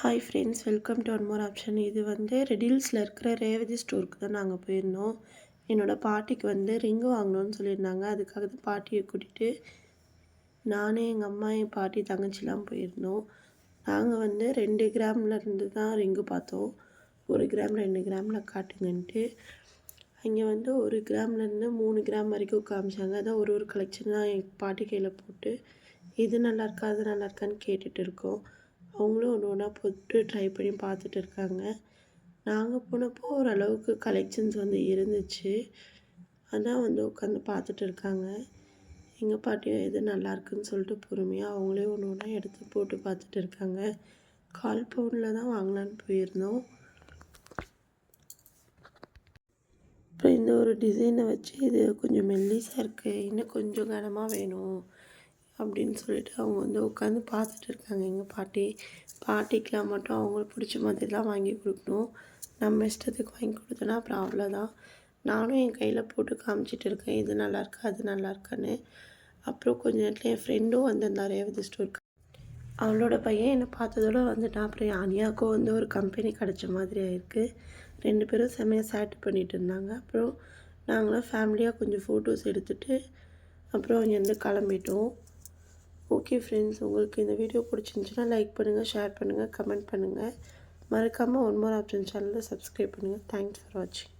Hi friends, welcome to one more option. இது ரெடில்ஸில் இருக்கிற ரேவதி ஸ்டோருக்கு தான் நாங்கள் போயிருந்தோம். என்னோடய பாட்டிக்கு ரிங்கு வாங்கணும்னு சொல்லியிருந்தாங்க. அதுக்காக தான் பாட்டியை கூட்டிகிட்டு நானே, எங்கள் அம்மா, என் பாட்டி, தங்கச்சிலாம் போயிருந்தோம். நாங்கள் 2 கிராம்லேருந்து தான் ரிங்கு பார்த்தோம். 1 கிராம் 2 கிராமில் காட்டுங்கன்ட்டு. அங்கே 1 கிராம்லேருந்து 3 கிராம் வரைக்கும் காமிச்சாங்க. அதான் ஒரு கலெக்ஷன் தான் என் பாட்டி கையில் போட்டு இது நல்லாயிருக்கா அது நல்லாயிருக்கான்னு கேட்டுட்டு இருக்கோம். அவங்களும் ஒன்று ஒன்றா போட்டு ட்ரை பண்ணி பார்த்துட்டு இருக்காங்க. நாங்கள் போனப்போ ஓரளவுக்கு கலெக்ஷன்ஸ் இருந்துச்சு. அதான் உட்காந்து பார்த்துட்டு இருக்காங்க. எங்கள் பாட்டியும் எது நல்லாயிருக்குன்னு சொல்லிட்டு பொறுமையாக அவங்களே ஒன்று ஒன்றா எடுத்து போட்டு பார்த்துட்டு இருக்காங்க. 1/4 பவுனில் தான் வாங்கலான்னு போயிருந்தோம். அப்புறம் இந்த ஒரு டிசைனை வச்சு இது கொஞ்சம் மெல்லிஸாக இருக்குது, இன்னும் கொஞ்சம் கனமாக வேணும் அப்படின்னு சொல்லிட்டு அவங்க உட்காந்து பார்த்துட்டு இருக்காங்க. எங்கள் பாட்டிக்கெலாம் மட்டும் அவங்களுக்கு பிடிச்ச மாதிரி தான் வாங்கி கொடுக்கணும். நம்ம இஷ்டத்துக்கு வாங்கி கொடுத்தோன்னா அப்புறம் அவ்வளோதான். நானும் என் கையில் போட்டு காமிச்சிட்டு இருக்கேன், இது நல்லாயிருக்கா அது நல்லாயிருக்கான்னு. அப்புறம் கொஞ்சம் நேரத்தில் என் ஃப்ரெண்டும் வந்திருந்தா ரேவதி ஸ்டோருக்கு. அவளோட பையன் என்னை பார்த்ததோடு வந்துட்டான். அப்புறம் என் அனியாவுக்கும் ஒரு கம்பெனி கிடச்ச மாதிரி ஆயிருக்கு. 2 பேரும் செம்மையாக சேட் பண்ணிகிட்டு இருந்தாங்க. அப்புறம் நாங்களாம் ஃபேமிலியாக கொஞ்சம் ஃபோட்டோஸ் எடுத்துகிட்டு அப்புறம் அங்கேருந்து கிளம்பிட்டோம். ஓகே ஃப்ரெண்ட்ஸ், உங்களுக்கு இந்த வீடியோ பிடிச்சிருந்துச்சுன்னா லைக் பண்ணுங்கள், ஷேர் பண்ணுங்கள், கமெண்ட் பண்ணுங்கள். மறக்காமல் ஒன் மோர் ஆப்ஷன் சேனலை சப்ஸ்கிரைப் பண்ணுங்கள். தேங்க்ஸ் ஃபார் வாட்சிங்.